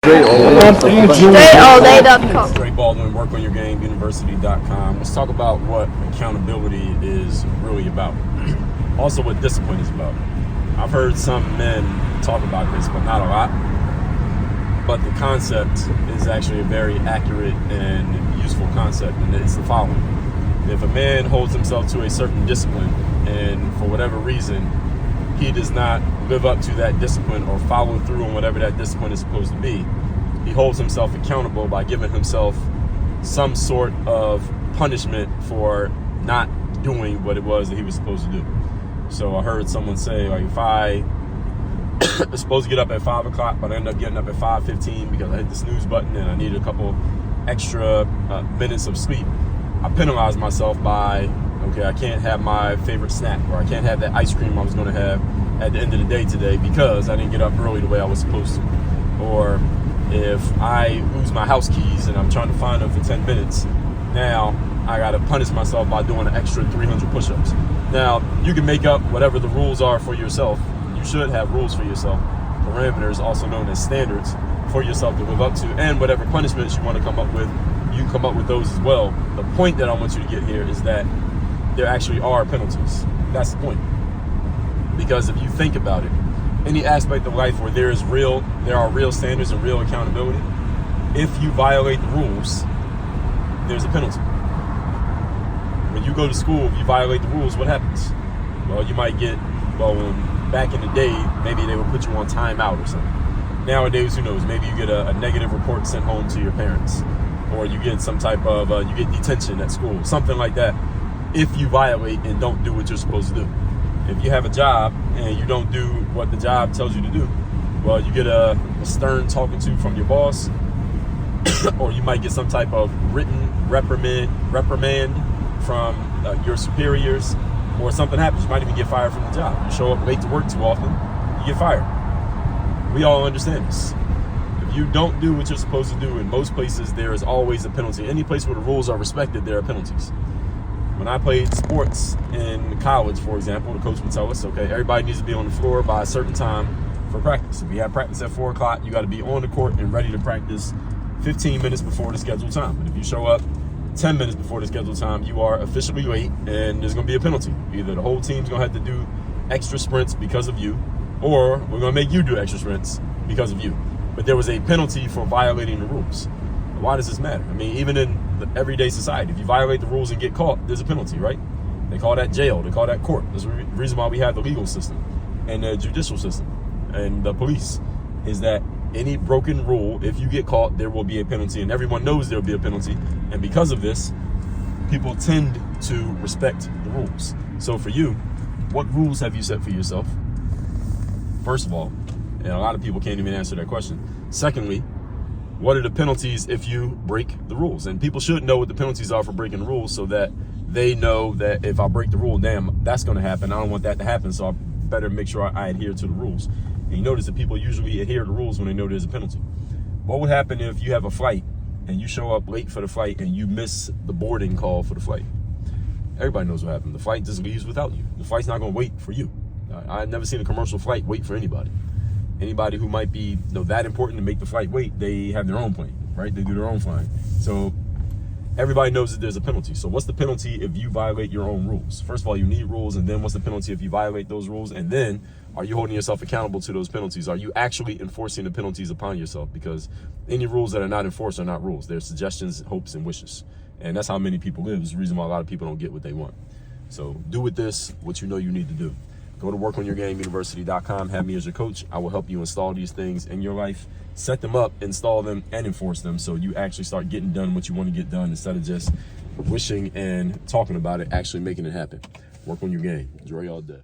Straight Baldwin, work on your game, university.com. Let's talk about what accountability is really about. Also, what discipline is about. I've heard some men talk about this, but not a lot. But the concept is actually a very accurate and useful concept, and it's the following. If a man holds himself to a certain discipline, and for whatever reason, he does not live up to that discipline or follow through on whatever that discipline is supposed to be, he holds himself accountable by giving himself some sort of punishment for not doing what it was that he was supposed to do. So I heard someone say, like, if I was supposed to get up at 5 o'clock, but I ended up getting up at 5:15 because I hit the snooze button and I needed a couple extra minutes of sleep, I penalized myself by, okay, I can't have my favorite snack, or I can't have that ice cream I was going to have at the end of the day today because I didn't get up early the way I was supposed to. Or if I lose my house keys and I'm trying to find them for 10 minutes, now I got to punish myself by doing an extra 300 push-ups. Now, you can make up whatever the rules are for yourself. You should have rules for yourself, parameters, also known as standards, for yourself to live up to, and whatever punishments you want to come up with, you can come up with those as well. The point that I want you to get here is that there actually are penalties. That's the point. Because if you think about it, any aspect of life where there are real standards and real accountability, if you violate the rules, there's a penalty. When you go to school, if you violate the rules, what happens? Well, you might get, back in the day, maybe they would put you on timeout or something. Nowadays, who knows? Maybe you get a negative report sent home to your parents, or you get some type of, you get detention at school, something like that, if you violate and don't do what you're supposed to do. If you have a job and you don't do what the job tells you to do, well, you get a stern talking to from your boss, or you might get some type of written reprimand from your superiors, or something happens. You might even get fired from the job. You show up late to work too often, you get fired. We all understand this. If you don't do what you're supposed to do, in most places, there is always a penalty. Any place where the rules are respected, there are penalties. When I played sports in college, for example, the coach would tell us, okay, everybody needs to be on the floor by a certain time for practice. If we have practice at 4 o'clock, you got to be on the court and ready to practice 15 minutes before the scheduled time. But if you show up 10 minutes before the scheduled time, you are officially late, and there's going to be a penalty. Either the whole team's going to have to do extra sprints because of you, or we're going to make you do extra sprints because of you. But there was a penalty for violating the rules. Why does this matter? I mean, even in the everyday society, if you violate the rules and get caught, there's a penalty, right? They call that jail. They call that court. There's a reason why we have the legal system and the judicial system and the police, is that any broken rule, if you get caught, there will be a penalty, and everyone knows there will be a penalty. And because of this, people tend to respect the rules. So for you, what rules have you set for yourself? First of all, and a lot of people can't even answer that question. Secondly, what are the penalties if you break the rules? And people should know what the penalties are for breaking the rules, so that they know that if I break the rule, damn, that's going to happen. I don't want that to happen, so I better make sure I adhere to the rules. And you notice that people usually adhere to the rules when they know there's a penalty. What would happen if you have a flight and you show up late for the flight and you miss the boarding call for the flight? Everybody knows what happened. The flight just leaves without you. The flight's not going to wait for you. I've never seen a commercial flight wait for anybody. Anybody who might be that important to make the flight wait, they have their own plane, right? They do their own flying. So everybody knows that there's a penalty. So what's the penalty if you violate your own rules? First of all, you need rules, and then what's the penalty if you violate those rules? And then, are you holding yourself accountable to those penalties? Are you actually enforcing the penalties upon yourself? Because any rules that are not enforced are not rules. They're suggestions, hopes, and wishes. And that's how many people live. It's the reason why a lot of people don't get what they want. So do with this what you know you need to do. Go to workonyourgameuniversity.com. Have me as your coach. I will help you install these things in your life, set them up, install them, and enforce them, so you actually start getting done what you want to get done, instead of just wishing and talking about it, actually making it happen. Work on your game. Enjoy all day.